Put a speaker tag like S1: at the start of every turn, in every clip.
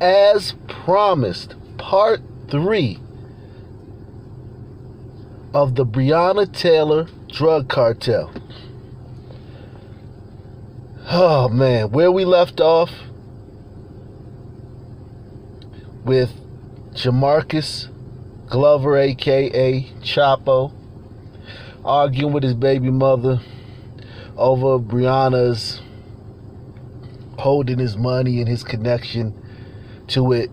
S1: As promised, part 3 of the Breonna Taylor drug cartel. Oh man, where we left off with Jamarcus Glover, aka Chapo, arguing with his baby mother over Breonna's holding his money and his connection to it,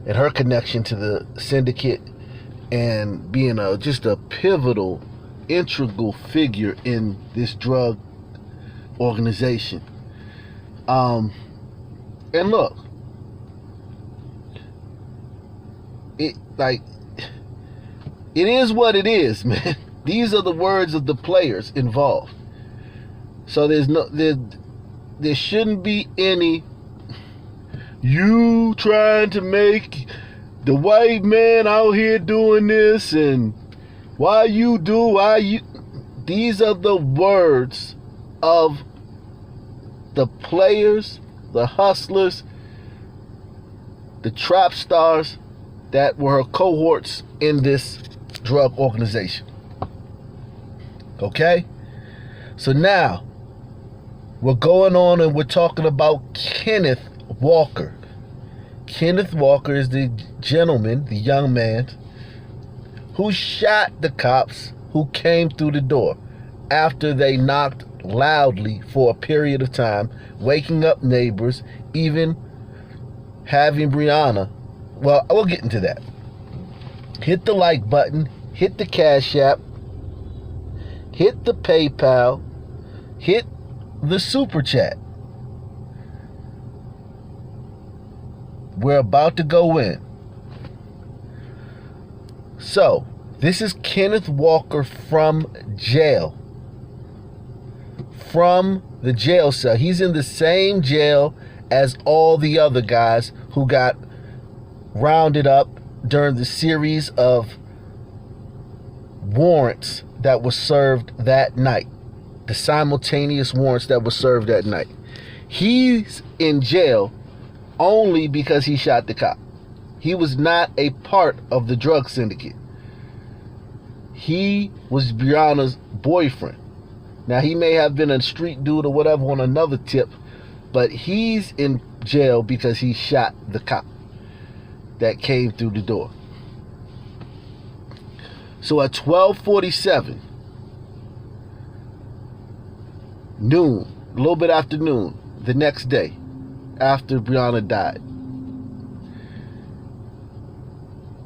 S1: and her connection to the syndicate, and being just a pivotal, integral figure in this drug organization. And look, it is what it is, man. These are the words of the players involved. So there shouldn't be any you trying to make the white man out here doing this and why you. These are the words of the players, the hustlers, the trap stars that were her cohorts in this drug organization. Okay? So now we're going on and we're talking about Kenneth Walker. Kenneth Walker is the gentleman, the young man, who shot the cops who came through the door after they knocked loudly for a period of time, waking up neighbors, even having Breonna. Well, we'll get into that. Hit the like button, hit the Cash App, hit the PayPal, hit the Super Chat. We're about to go in. So, this is Kenneth Walker from jail. From the jail cell. He's in the same jail as all the other guys who got rounded up during the series of warrants that were served that night. The simultaneous warrants that were served that night. He's in jail only because he shot the cop. He was not a part of the drug syndicate. He was Breonna's boyfriend. Now, he may have been a street dude or whatever on another tip, but he's in jail because he shot the cop that came through the door. So at 12:47, noon, a little bit after noon, the next day, after Breonna died,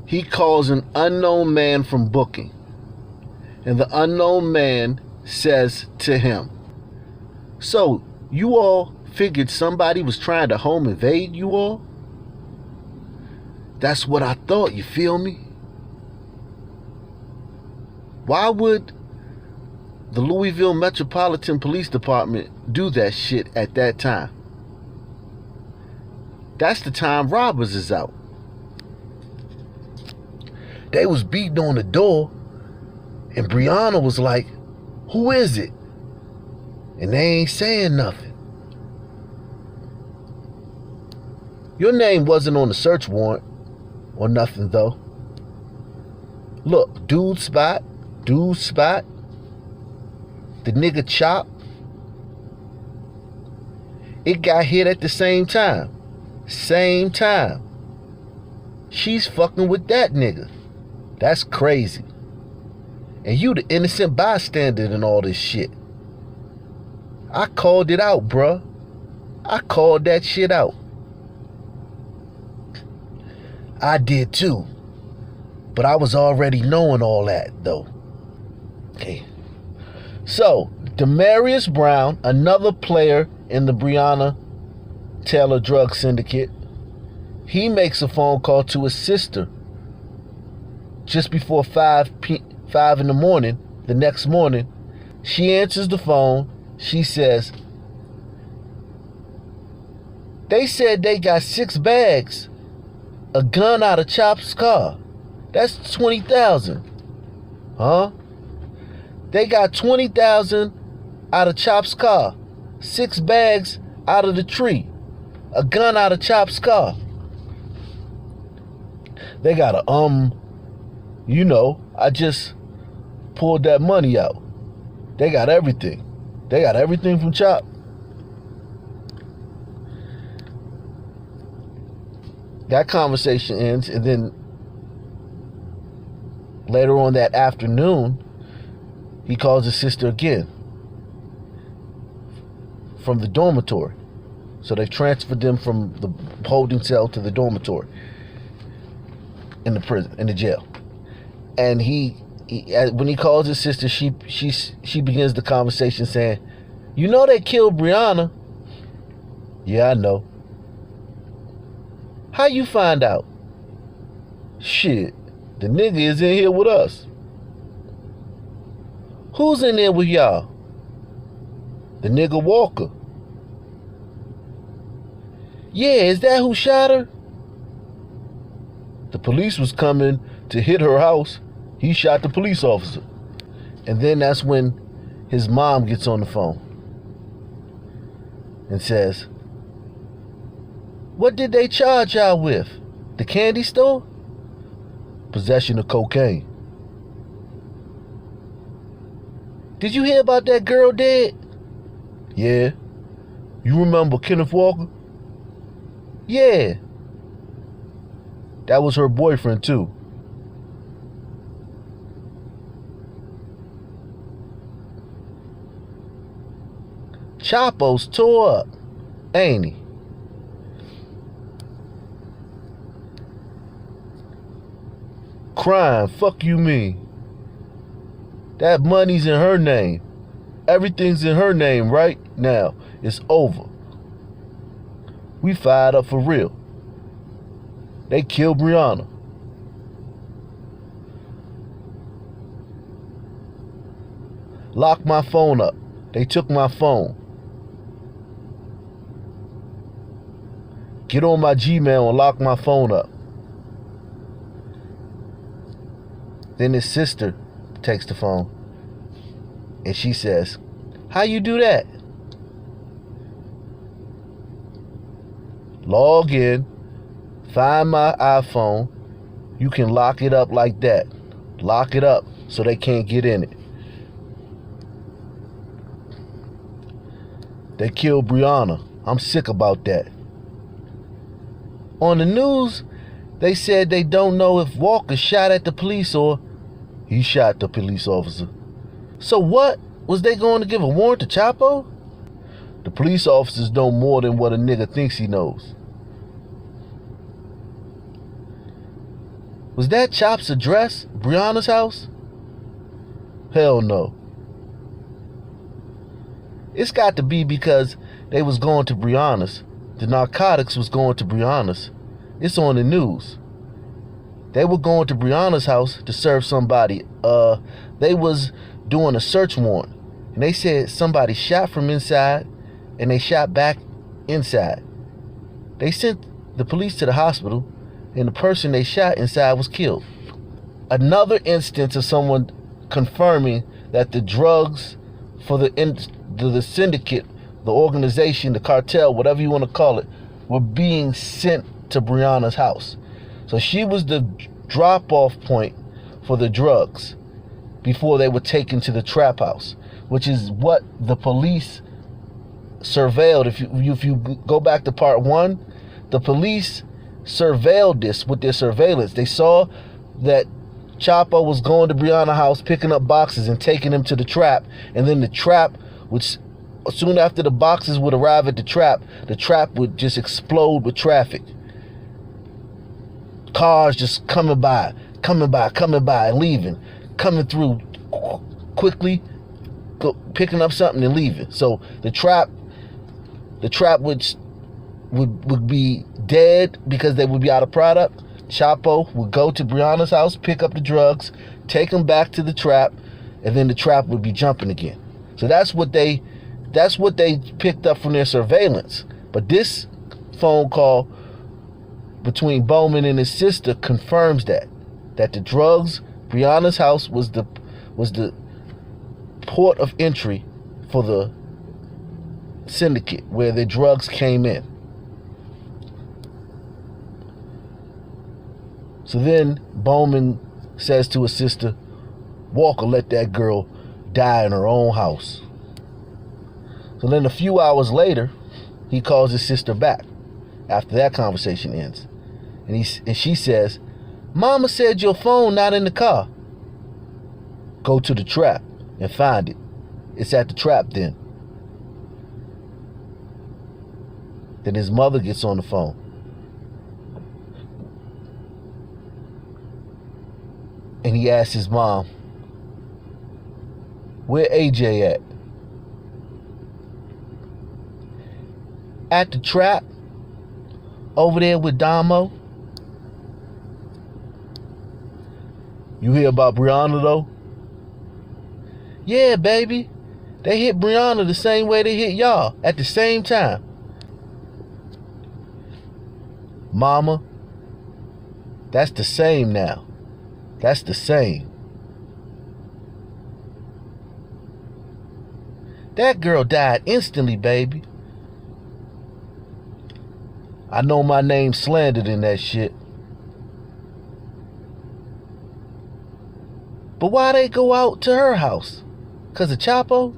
S1: he calls an unknown man from booking. And the unknown man says to him, so you all figured somebody was trying to home invade you all? That's what I thought, you feel me? Why would the Louisville Metropolitan Police Department do that shit at that time? That's the time robbers is out. They was beating on the door, and Breonna was like, who is it? And they ain't saying nothing. Your name wasn't on the search warrant or nothing though. Look, dude spot, the nigga Chop, it got hit at the same time. She's fucking with that nigga. That's crazy. And you the innocent bystander in all this shit. I called it out, bruh. I called that shit out. I did too. But I was already knowing all that, though. Okay. So, Demarius Brown, another player in the Breonna Taylor drug syndicate, he makes a phone call to his sister just before 5 in the morning, the next morning. She answers the phone. She says, they said they got 6 bags, a gun out of Chop's car. That's $20,000. Huh? They got $20,000 out of Chop's car, 6 bags out of the tree, a gun out of Chop's car. They got a I just pulled that money out. They got everything. They got everything from Chop. That conversation ends, and then later on that afternoon, he calls his sister again from the dormitory. So they've transferred them from the holding cell to the dormitory in the prison, in the jail. And when he calls his sister, she begins the conversation saying, "You know they killed Breonna." "Yeah, I know." "How you find out?" "Shit, the nigga is in here with us." "Who's in there with y'all?" "The nigga Walker." "Yeah, is that who shot her?" "The police was coming to hit her house. He shot the police officer." And then that's when his mom gets on the phone and says, "What did they charge y'all with? The candy store?" "Possession of cocaine." "Did you hear about that girl dead?" "Yeah." "You remember Kenneth Walker?" "Yeah." "That was her boyfriend too." Chapo's tore up, ain't he? Crying, fuck you mean? That money's in her name. Everything's in her name right now. It's over. We fired up for real. They killed Breonna. Locked my phone up. They took my phone. Get on my Gmail and lock my phone up. Then his sister takes the phone and she says, "How you do that?" "Log in, find my iPhone. You can lock it up like that. Lock it up so they can't get in it." They killed Breonna. I'm sick about that. On the news, they said they don't know if Walker shot at the police or he shot the police officer. So what? Was they going to give a warrant to Chapo? The police officers know more than what a nigga thinks he knows. Was that Chop's address, Breonna's house? Hell no. It's got to be because they was going to Breonna's. The narcotics was going to Breonna's. It's on the news. They were going to Breonna's house to serve somebody. They was doing a search warrant. And they said somebody shot from inside and they shot back inside. They sent the police to the hospital and the person they shot inside was killed. Another instance of someone confirming that the drugs for the syndicate, the organization, the cartel, whatever you want to call it, were being sent to Breonna's house. So she was the drop-off point for the drugs before they were taken to the trap house, which is what the police surveilled. If you go back to part 1, the police surveilled this with their surveillance. They saw that Chapo was going to Breonna's house, picking up boxes and taking them to the trap, and then the trap would, soon after the boxes would arrive at the trap would just explode with traffic. Cars just coming by, and leaving, coming through quickly, picking up something and leaving. So the trap would be dead because they would be out of product. Chapo would go to Breonna's house, pick up the drugs, take them back to the trap, and then the trap would be jumping again. So that's what they picked up from their surveillance. But this phone call between Bowman and his sister confirms that the drugs, Breonna's house was the port of entry for the syndicate where the drugs came in. So then Bowman says to his sister, Walker let that girl die in her own house. So then a few hours later, he calls his sister back after that conversation ends. And she says, Mama said your phone not in the car. Go to the trap and find it. It's at the trap then. Then his mother gets on the phone. And he asks his mom, where AJ at? At the trap? Over there with Damo? You hear about Breonna though? Yeah, baby. They hit Breonna the same way they hit y'all at the same time. Mama, that's the same now. That's the same. That girl died instantly, baby. I know my name's slandered in that shit. But why they go out to her house? 'Cause of Chapo?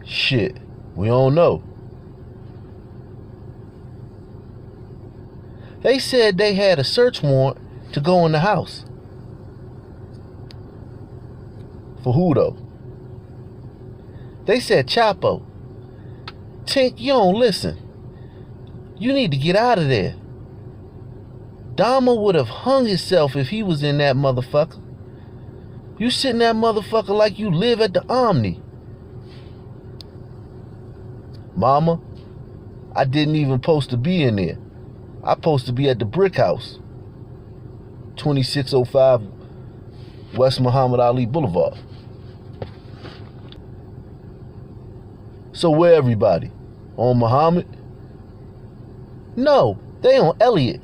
S1: Shit, we don't know. They said they had a search warrant to go in the house. For who though? They said Chapo. Tink, you don't listen. You need to get out of there. Dama would have hung himself if he was in that motherfucker. You sit in that motherfucker like you live at the Omni. Mama, I didn't even supposed to be in there. I supposed to be at the Brick House, 2605 West Muhammad Ali Boulevard. So where everybody? On Muhammad? No, they on Elliott.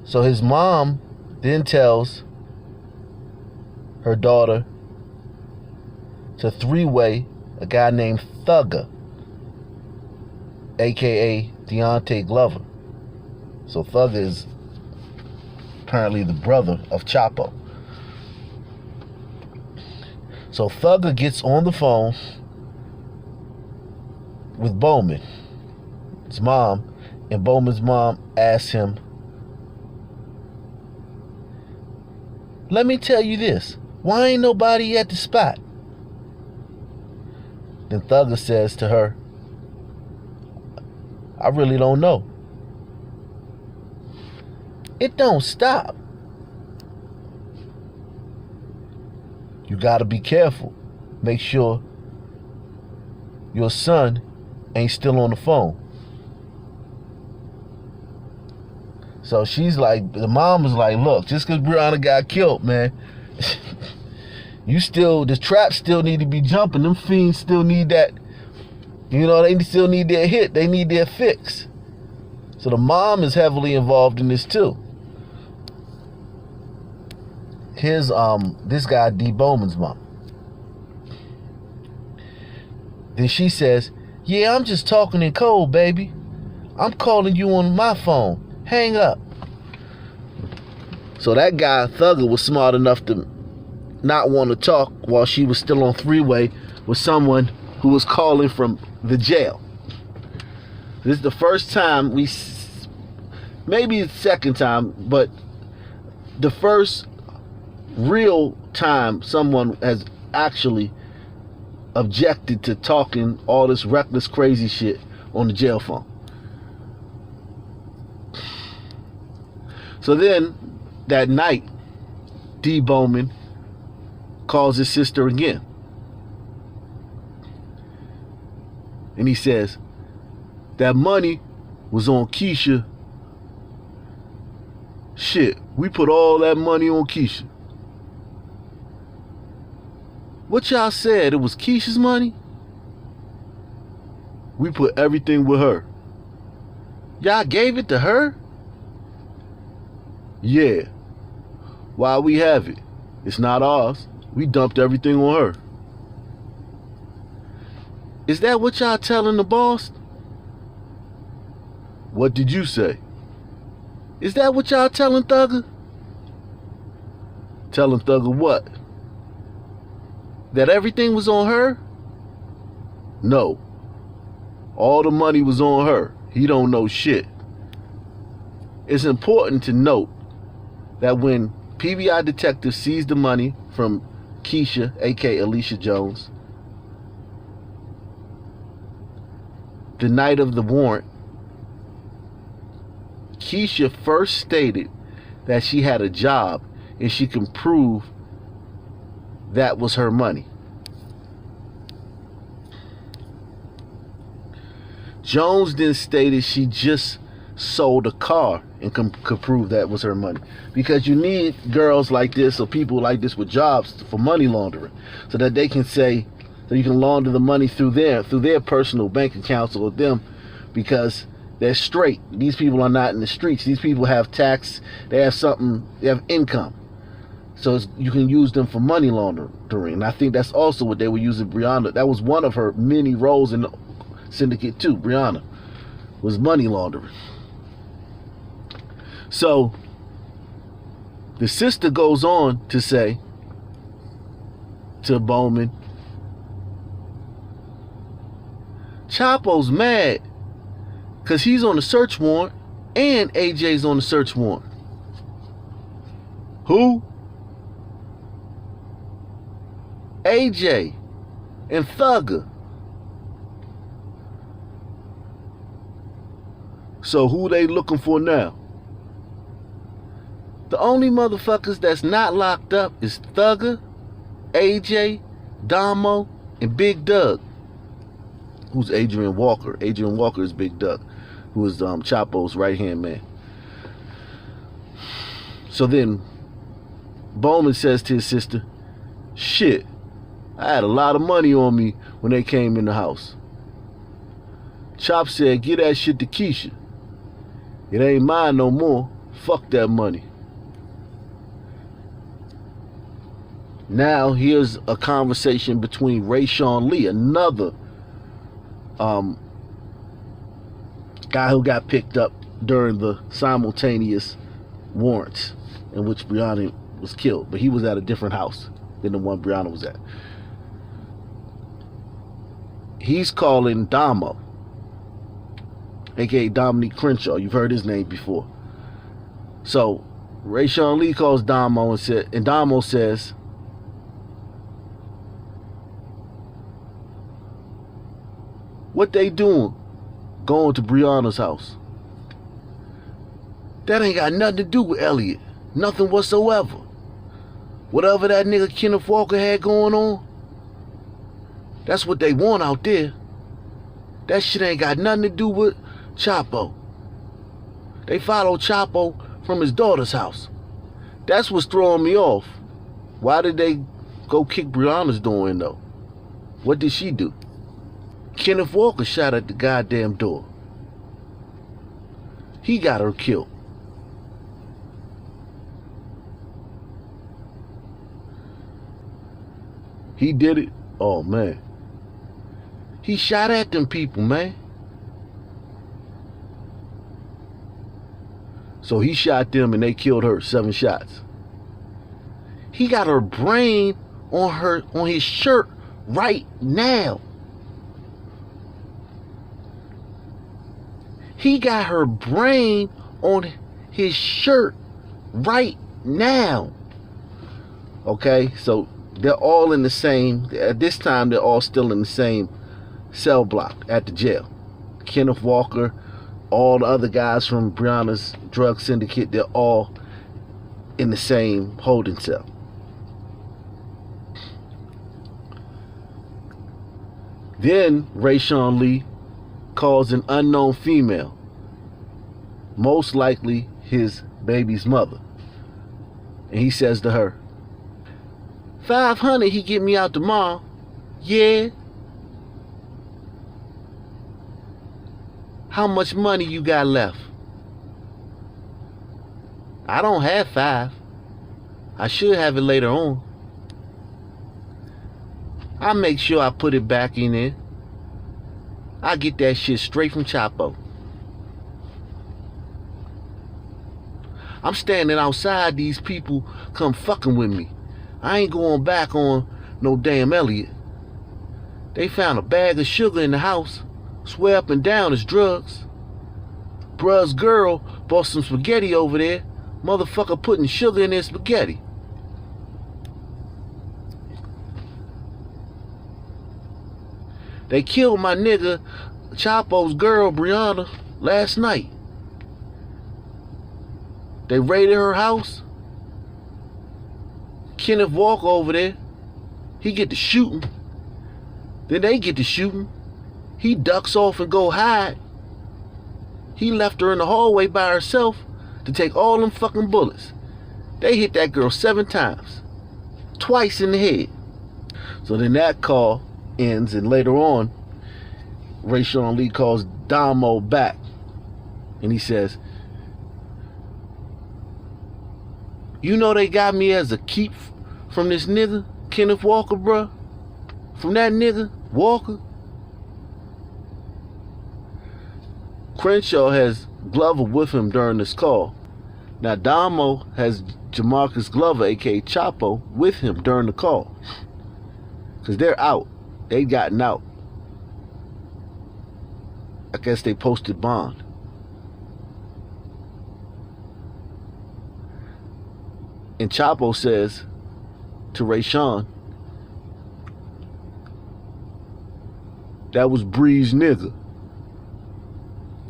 S1: So his mom then tells her daughter to three-way a guy named Thugger, aka Deontay Glover. So Thugger is apparently the brother of Chapo. So Thugger gets on the phone with Bowman, his mom, and Bowman's mom asks him, let me tell you this, why ain't nobody at the spot? Then Thugger says to her, I really don't know. It don't stop. You gotta be careful. Make sure your son ain't still on the phone. So she's like, the mom is like, look, just because Breonna got killed, man, the traps still need to be jumping. Them fiends still need that, they still need their hit. They need their fix. So the mom is heavily involved in this too. Here's this guy, D. Bowman's mom. Then she says, yeah, I'm just talking in code, baby. I'm calling you on my phone. Hang up. So that guy, Thugger, was smart enough to not want to talk while she was still on three-way with someone who was calling from the jail. This is the first time maybe the second time, but the first real time someone has actually objected to talking all this reckless, crazy shit on the jail phone. So then, that night, D. Bowman calls his sister again. And he says, that money was on Keisha. Shit, we put all that money on Keisha. What y'all said, it was Keisha's money? We put everything with her. Y'all gave it to her? Yeah. While we have it, It's not ours. We dumped everything on her. Is that what y'all telling the boss? What did you say? Is that what y'all telling Thugger? Telling Thugger what? That everything was on her? No. All the money was on her. He don't know shit. It's important to note that when PBI detective seized the money from Keisha, aka Alicia Jones, the night of the warrant, Keisha first stated that she had a job and she can prove that was her money. Jones then stated she just sold a car and could prove that was her money, because you need girls like this or people like this with jobs for money laundering, so that they can say, so you can launder the money through their personal bank accounts or them, because they're straight. These people are not in the streets. These people have tax, they have something, they have income, so you can use them for money laundering. And I think that's also what they were using Breonna. That was one of her many roles in the syndicate too. Breonna was money laundering. So the sister goes on to say to Bowman, Chapo's mad because he's on the search warrant and AJ's on the search warrant. Who? AJ and Thugger. So who they looking for now? The only motherfuckers that's not locked up is Thugger, AJ, Damo, and Big Doug. Who's Adrian Walker? Adrian Walker is Big Doug, who is Chapo's right-hand man. So then Bowman says to his sister, shit, I had a lot of money on me when they came in the house. Chop said, get that shit to Keisha. It ain't mine no more. Fuck that money. Now here's a conversation between Rayshawn Lee, another guy who got picked up during the simultaneous warrants in which Breonna was killed, but he was at a different house than the one Breonna was at. He's calling Damo, aka Dominique Crenshaw. You've heard his name before. So Rayshawn Lee calls Damo and Damo says, what they doing going to Breonna's house? That ain't got nothing to do with Elliot. Nothing whatsoever. Whatever that nigga Kenneth Walker had going on, that's what they want out there. That shit ain't got nothing to do with Chapo. They follow Chapo from his daughter's house. That's what's throwing me off. Why did they go kick Breonna's door in though? What did she do? Kenneth Walker shot at the goddamn door. He got her killed. He did it? Oh man. He shot at them people, man. So he shot them and they killed her, 7 shots. He got her brain on his shirt right now. He got her brain on his shirt right now. Okay, so they're all in the same, at this time they're all still in the same cell block at the jail. Kenneth Walker, all the other guys from Breonna's drug syndicate, they're all in the same holding cell. Then Rayshawn Lee calls an unknown female, most likely his baby's mother, and he says to her, 500 he get me out tomorrow. Yeah. How much money you got left? I don't have 5. I should have it later on. I'll make sure I put it back in there. I get that shit straight from Chapo. I'm standing outside, these people come fucking with me. I ain't going back on no damn Elliot. They found a bag of sugar in the house. Swear up and down it's drugs. Bruh's girl bought some spaghetti over there. Motherfucker putting sugar in their spaghetti. They killed my nigga Chapo's girl Breonna last night. They raided her house. Kenneth Walker over there, he get to shooting. Then they get to shooting. He ducks off and go hide. He left her in the hallway by herself to take all them fucking bullets. They hit that girl 7 times. Twice in the head. So then that call ends, and later on, Rayshawn Lee calls Damo back. And he says, you know they got me as a keep from this nigga, Kenneth Walker, bruh? From that nigga, Walker? Crenshaw has Glover with him during this call. Now Damo has Jamarcus Glover, aka Chapo, with him during the call. Because they're out. They gotten out. I guess they posted bond. And Chapo says to Rayshawn, that was Bree's nigga,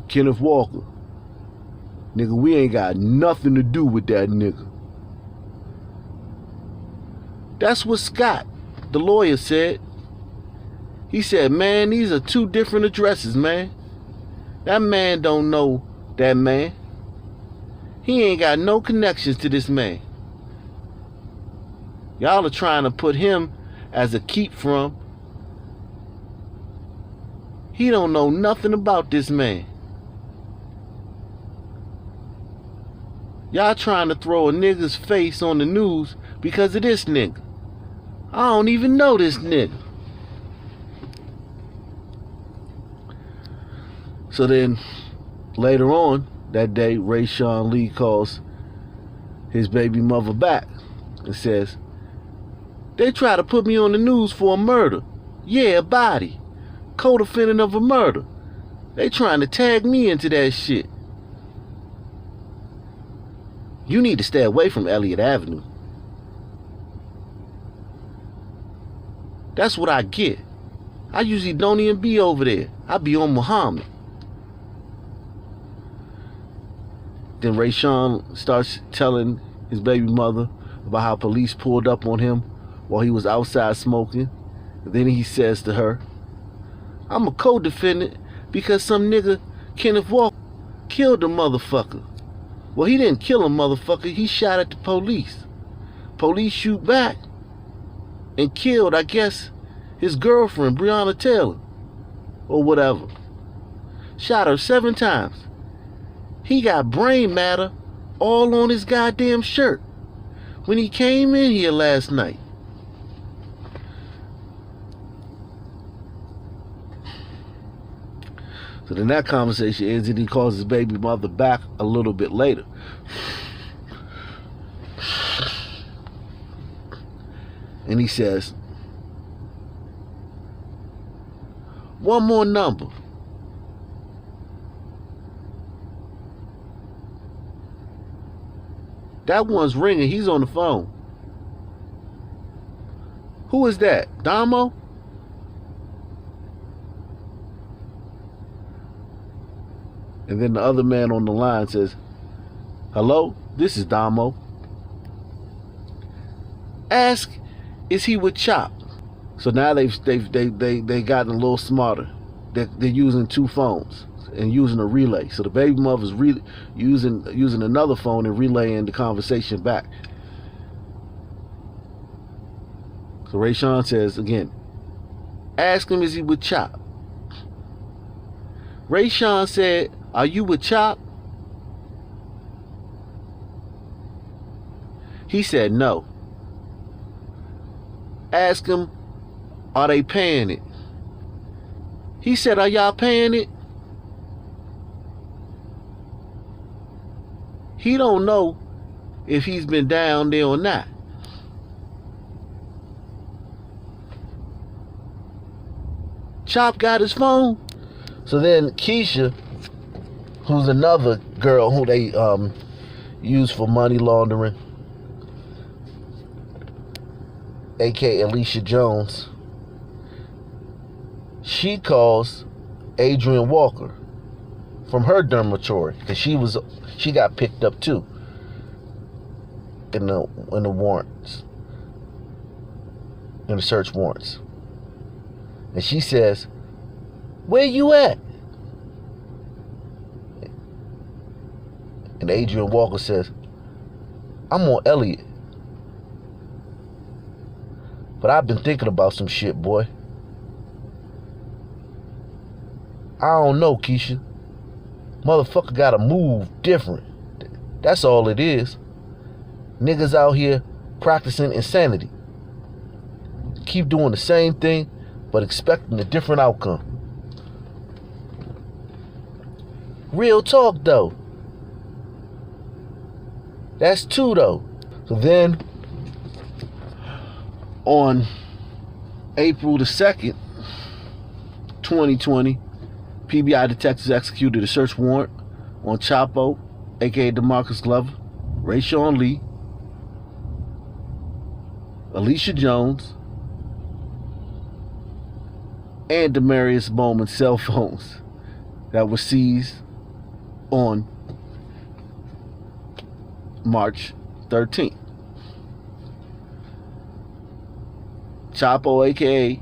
S1: Kenneth Walker. Nigga, we ain't got nothing to do with that nigga. That's what Scott, the lawyer, said. He said, man, these are 2 different addresses, man. That man don't know that man. He ain't got no connections to this man. Y'all are trying to put him as a keep from. He don't know nothing about this man. Y'all trying to throw a nigga's face on the news because of this nigga. I don't even know this nigga. So then, later on that day, Rayshawn Lee calls his baby mother back and says, they try to put me on the news for a murder. Yeah, a body. Co-defendant of a murder. They trying to tag me into that shit. You need to stay away from Elliott Avenue. That's what I get. I usually don't even be over there. I be on Muhammad. Then Rayshawn starts telling his baby mother about how police pulled up on him while he was outside smoking. And then he says to her, I'm a co-defendant because some nigga, Kenneth Walker, killed the motherfucker. Well, he didn't kill him, motherfucker. He shot at the police. Police shoot back and killed, I guess, his girlfriend, Breonna Taylor, or whatever. Shot her 7 times. He got brain matter all on his goddamn shirt when he came in here last night. So then that conversation ends and he calls his baby mother back a little bit later. And he says, one more number. That one's ringing. He's on the phone. Who is that? Damo? And then the other man on the line says, hello, this is Damo. Ask, is he with Chop? So now they've gotten a little smarter. They're using 2 phones and using a relay. So the baby mother's using another phone and relaying the conversation back. So Rayshawn says again, ask him, is he with Chop? Rayshawn said, are you with Chop? He said no. Ask him, are they paying it? He said, are y'all paying it? He don't know if he's been down there or not. Chop got his phone. So then Keisha, who's another girl who they use for money laundering, aka Alicia Jones, she calls Adrian Walker from her dormitory because she got picked up too in the warrants, in the search warrants. And she says, where you at? And Adrian Walker says, I'm on Elliott. But I've been thinking about some shit, boy. I don't know, Keisha. Motherfucker gotta move different. That's all it is. Niggas out here practicing insanity. Keep doing the same thing, but expecting a different outcome. Real talk, though. That's two, though. So then, on April the 2nd, 2020, PBI detectives executed a search warrant on Chapo, aka DeMarcus Glover, Rayshawn Lee, Alicia Jones, and Demarius Bowman's cell phones that were seized on March 13th. Chapo, aka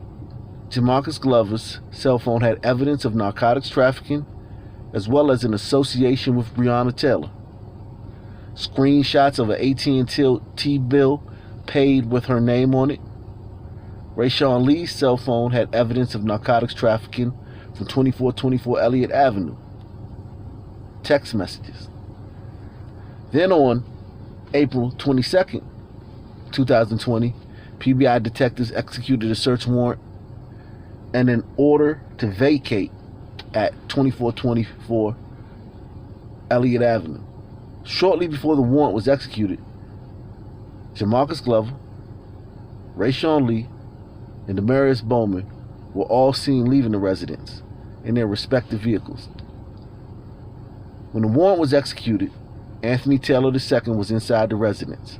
S1: DeMarcus Glover's cell phone had evidence of narcotics trafficking as well as an association with Breonna Taylor. Screenshots of an AT&T bill paid with her name on it. Rayshawn Lee's cell phone had evidence of narcotics trafficking from 2424 Elliott Avenue. Text messages. Then on April 22nd, 2020, PBI detectives executed a search warrant and an order to vacate at 2424 Elliott Avenue. Shortly before the warrant was executed, DeMarcus Glover, Rayshawn Lee, and Demarius Bowman were all seen leaving the residence in their respective vehicles. When the warrant was executed, Anthony Taylor II was inside the residence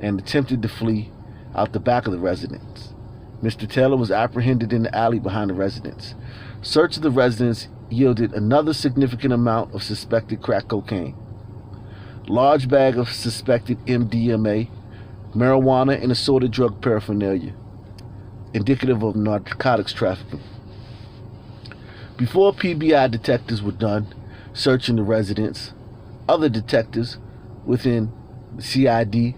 S1: and attempted to flee out the back of the residence. Mr. Taylor was apprehended in the alley behind the residence. Search of the residence yielded another significant amount of suspected crack cocaine, large bag of suspected MDMA, marijuana, and assorted drug paraphernalia, indicative of narcotics trafficking. Before PBI detectives were done searching the residence, other detectives within the CID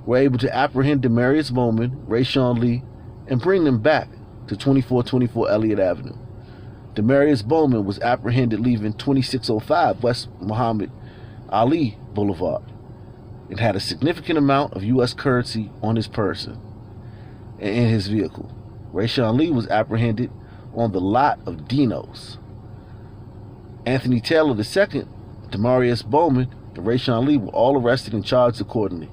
S1: were able to apprehend Demarius Bowman, Rayshawn Lee, and bring them back to 2424 Elliott Avenue. Demarius Bowman was apprehended leaving 2605 West Muhammad Ali Boulevard and had a significant amount of U.S. currency on his person and in his vehicle. Rayshawn Lee was apprehended on the lot of Dino's. Anthony Taylor II, Demarius Bowman, and Rayshawn Lee were all arrested and charged accordingly.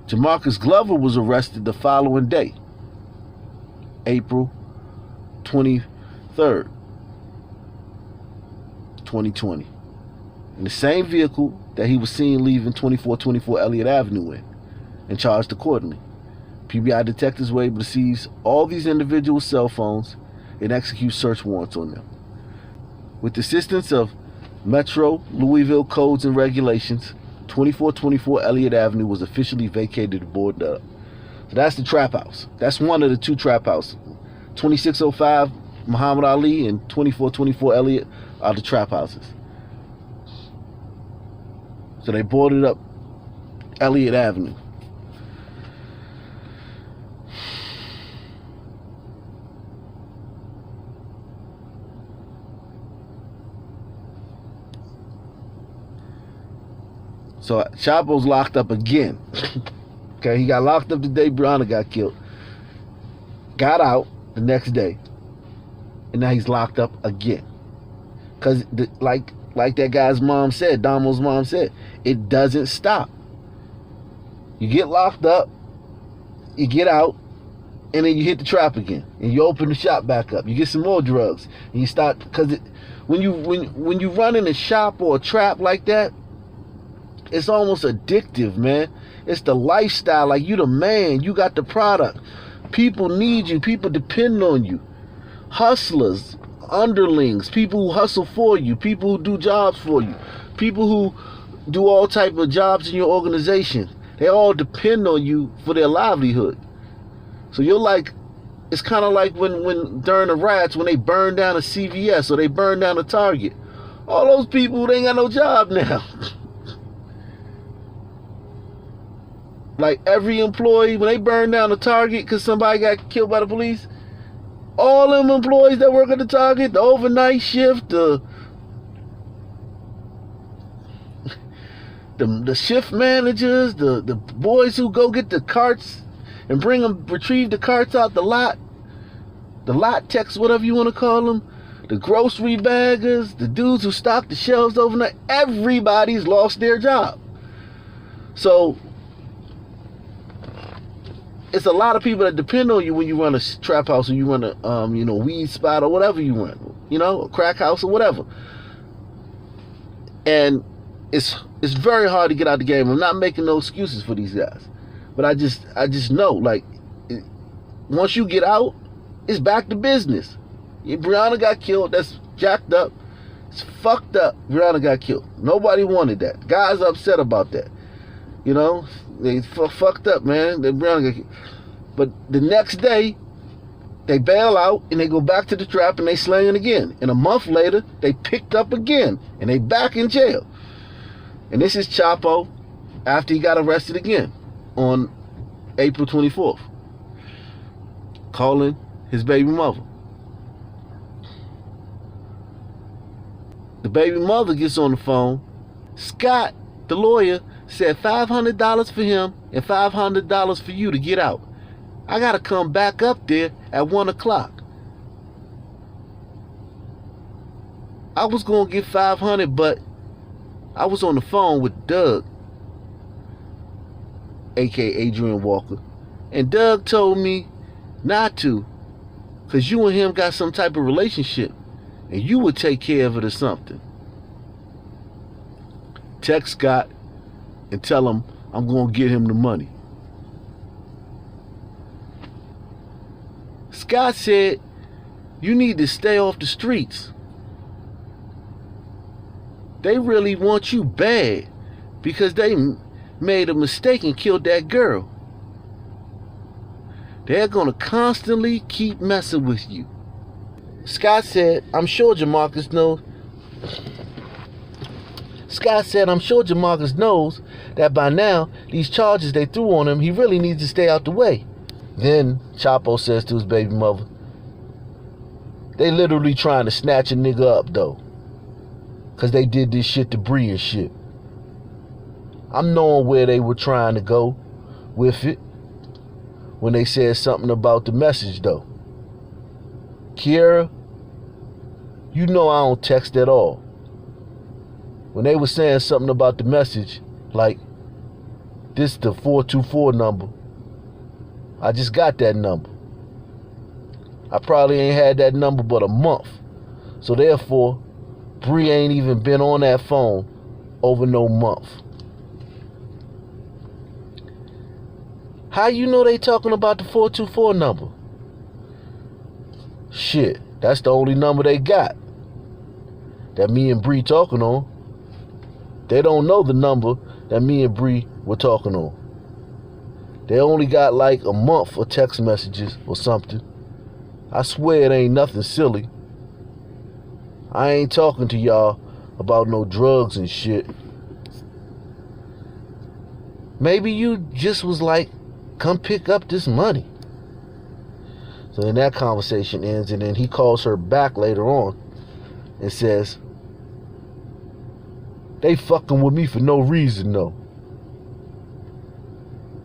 S1: DeMarcus Glover was arrested the following day, April 23rd, 2020, in the same vehicle that he was seen leaving 2424 Elliott Avenue in, and charged accordingly. PBI detectives were able to seize all these individual cell phones and execute search warrants on them. With the assistance of Metro Louisville codes and regulations, 2424 Elliott Avenue was officially vacated and boarded up. So that's the trap house. That's one of the two trap houses. 2605 Muhammad Ali and 2424 Elliott are the trap houses. So they boarded up Elliott Avenue. So Chapo's locked up again. Okay, he got locked up the day Breonna got killed. Got out the next day, and now he's locked up again. Cause like that guy's mom said, Damo's mom said, it doesn't stop. You get locked up, you get out, and then you hit the trap again, and you open the shop back up. You get some more drugs, and you start, because when you run in a shop or a trap like that, it's almost addictive, man. It's the lifestyle. Like, you the man, you got the product. People need you. People depend on you. Hustlers, underlings, people who hustle for you, people who do jobs for you, people who do all type of jobs in your organization. They all depend on you for their livelihood. So you're like, it's kind of like when during the riots, when they burned down a CVS or they burned down a Target. All those people, they ain't got no job now. Like, every employee, when they burned down a Target because somebody got killed by the police, all them employees that work at the Target, the overnight shift, the shift managers, the boys who go get the carts and retrieve the carts out the lot techs, whatever you want to call them, the grocery baggers, the dudes who stock the shelves overnight, everybody's lost their job. So it's a lot of people that depend on you when you run a trap house or you run a weed spot or whatever you run, a crack house or whatever. And it's very hard to get out the game. I'm not making no excuses for these guys, but I just know, like, once you get out, it's back to business. Breonna got killed. That's jacked up. It's fucked up. Breonna got killed. Nobody wanted that. Guys are upset about that. They fucked up, man. But the next day, they bail out and they go back to the trap and they slaying again. And a month later, they picked up again and they back in jail. And this is Chapo after he got arrested again on April 24th, calling his baby mother. The baby mother gets on the phone. Scott, the lawyer, said $500 for him and $500 for you to get out. I gotta come back up there at 1 o'clock. I was gonna get $500, but I was on the phone with Doug, aka Adrian Walker, and Doug told me not to, cause you and him got some type of relationship, and you would take care of it or something. Text Scott and tell him I'm gonna get him the money. Scott said, you need to stay off the streets. They really want you bad because they made a mistake and killed that girl. They're gonna constantly keep messing with you. Scott said, I'm sure Jamarcus knows. Scott said, I'm sure Jamarcus knows that by now, these charges they threw on him, he really needs to stay out the way. Then Chapo says to his baby mother, they literally trying to snatch a nigga up though, cause they did this shit to Bree and shit. I'm knowing where they were trying to go with it when they said something about the message though. Kiera, you know I don't text at all. When they were saying something about the message, like, this the 424 number, I just got that number. I probably ain't had that number but a month. So therefore, Bree ain't even been on that phone over no month. How you know they talking about the 424 number? Shit, that's the only number they got that me and Bree talking on. They don't know the number that me and Bree were talking on. They only got like a month of text messages or something. I swear it ain't nothing silly. I ain't talking to y'all about no drugs and shit. Maybe you just was like, come pick up this money. So then that conversation ends, and then he calls her back later on and says, they fucking with me for no reason though.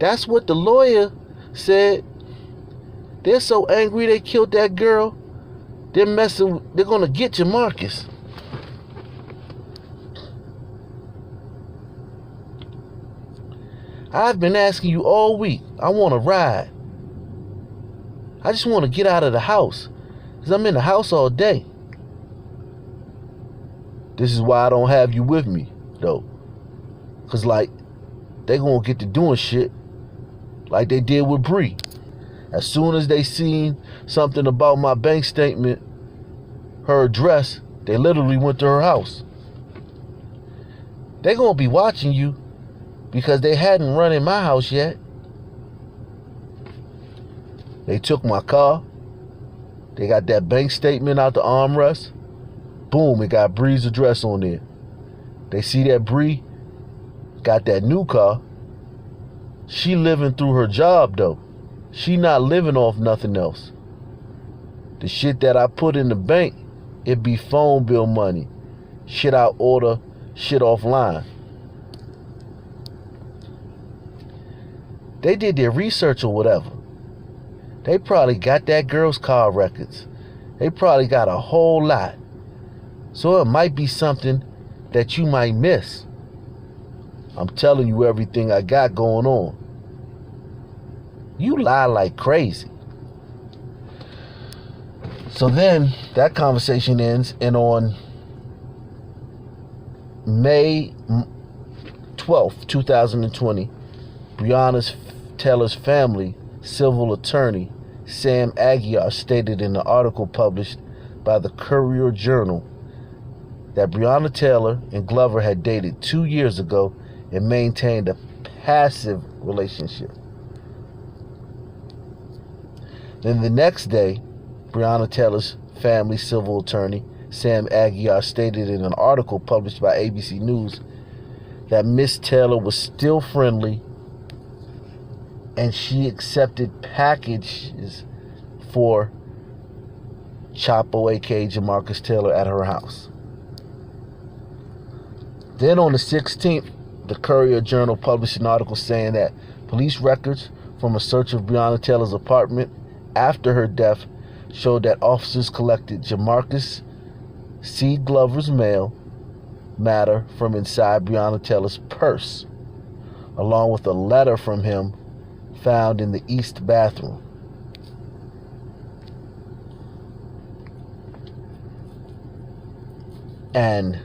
S1: That's what the lawyer said. They're so angry they killed that girl. They're gonna get Jamarcus. I've been asking you all week. I want to ride. I just want to get out of the house, because I'm in the house all day. This is why I don't have you with me, though. Because, like, they going to get to doing shit like they did with Bree. As soon as they seen something about my bank statement, her address, they literally went to her house. They going to be watching you because they hadn't run in my house yet. They took my car. They got that bank statement out the armrest. Boom, it got Bree's address on there. They see that Bree got that new car. She living through her job, though. She not living off nothing else. The shit that I put in the bank, it be phone bill money. Shit I order, shit offline. They did their research or whatever. They probably got that girl's car records. They probably got a whole lot. So it might be something that you might miss. I'm telling you everything I got going on. You lie like crazy. So then that conversation ends, and on May 12th, 2020, Breonna Taylor's family civil attorney Sam Aguiar stated in an article published by the Courier-Journal that Breonna Taylor and Glover had dated 2 years ago and maintained a passive relationship. Then the next day, Breonna Taylor's family civil attorney Sam Aguiar stated in an article published by ABC News that Miss Taylor was still friendly and she accepted packages for Chapo, aka Jamarcus Taylor, at her house. Then on the 16th, the Courier-Journal published an article saying that police records from a search of Breonna Taylor's apartment after her death showed that officers collected Jamarcus C. Glover's matter from inside Breonna Taylor's purse, along with a letter from him found in the east bathroom. And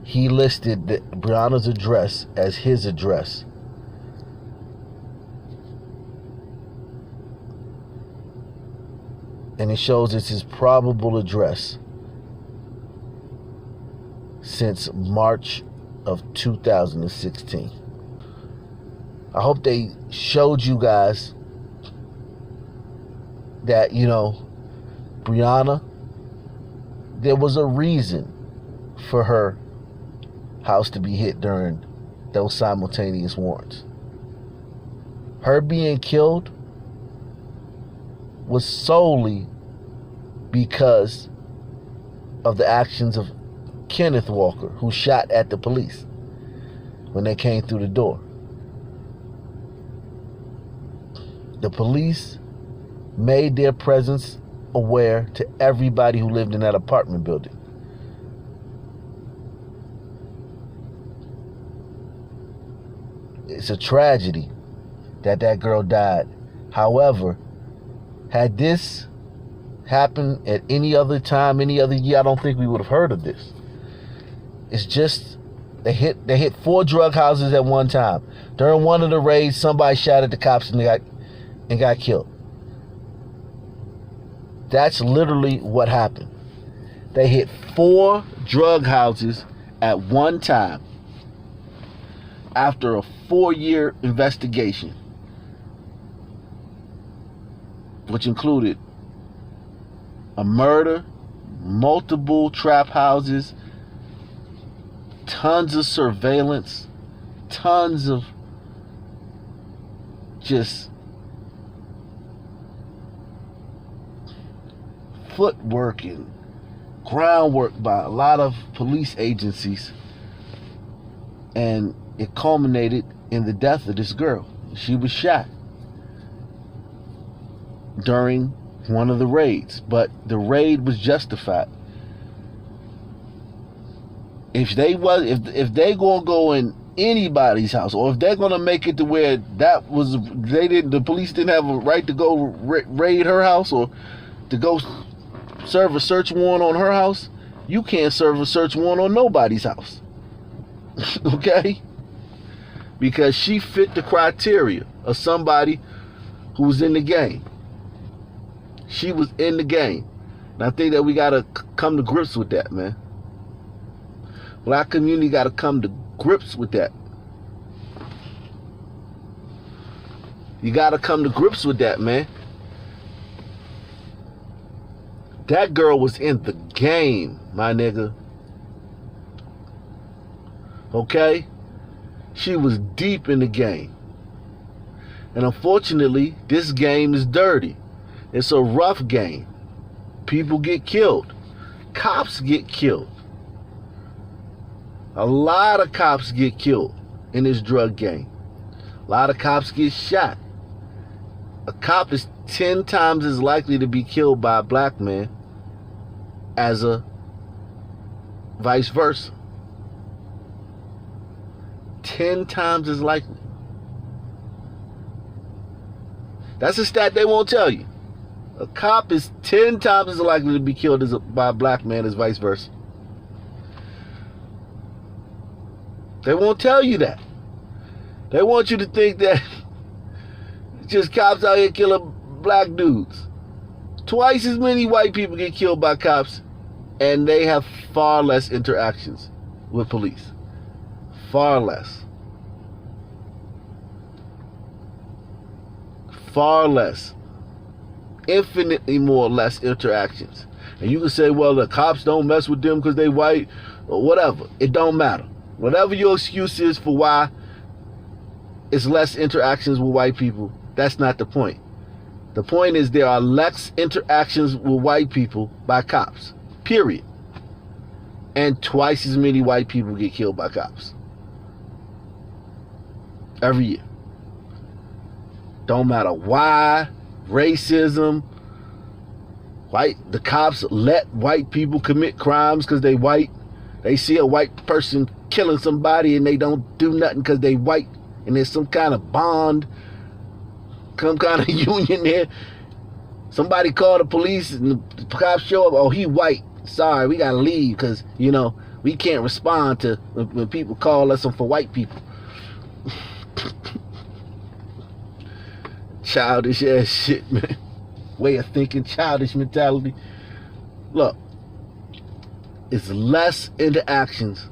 S1: he listed Breonna's address as his address. And it shows it's his probable address since March of 2016. I hope they showed you guys that, Breonna, there was a reason for her house to be hit during those simultaneous warrants. Her being killed was solely because of the actions of Kenneth Walker, who shot at the police when they came through the door. The police made their presence aware to everybody who lived in that apartment building. It's a tragedy that that girl died. However, had this happened at any other time, any other year, I don't think we would have heard of this. It's just they hit 4 drug houses at one time. During one of the raids, somebody shot at the cops and got killed. That's literally what happened. They hit 4 drug houses at one time after a 4-year investigation, which included a murder, multiple trap houses, tons of surveillance, tons of just footwork and groundwork by a lot of police agencies, and it culminated in the death of this girl. She was shot during one of the raids, but the raid was justified. If they gonna go in anybody's house, or if they're gonna make it to where the police didn't have a right to go raid her house or to go serve a search warrant on her house, you can't serve a search warrant on nobody's house. Okay? Because she fit the criteria of somebody who was in the game. She was in the game. And I think that we gotta come to grips with that, man. Black community gotta come to grips with that. You gotta come to grips with that, man. That girl was in the game, my nigga. Okay? She was deep in the game. And unfortunately, this game is dirty. It's a rough game. People get killed. Cops get killed. A lot of cops get killed in this drug game. A lot of cops get shot. A cop is 10 times as likely to be killed by a black man as a vice versa. 10 times as likely. That's a stat they won't tell you. A cop is 10 times as likely to be killed by a black man as vice versa. They won't tell you that. They want you to think that just cops out here killing black dudes. Twice as many white people get killed by cops, and they have far less interactions with police. Far less. Far less. Infinitely more less interactions. And you can say, well, the cops don't mess with them because they white, or whatever. It don't matter. Whatever your excuse is for why it's less interactions with white people, that's not the point. The point is there are less interactions with white people by cops. Period. And twice as many white people get killed by cops. Every year. Don't matter why, racism, the cops let white people commit crimes because they white. They see a white person killing somebody and they don't do nothing because they white, and there's some kind of bond, some kind of union there. Somebody call the police and the cops show up, oh, he white, sorry, we gotta leave because, we can't respond to when people call us for white people. Childish ass shit, man. Way of thinking, childish mentality. Look, it's less interactions,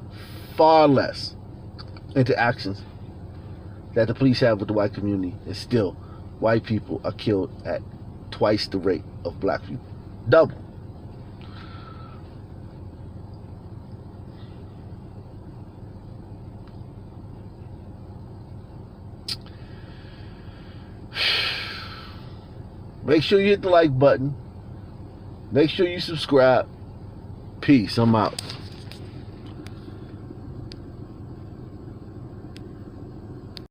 S1: far less interactions that the police have with the white community, and still white people are killed at twice the rate of black people. Double. Make sure you hit the like button. Make sure you subscribe. Peace. I'm out.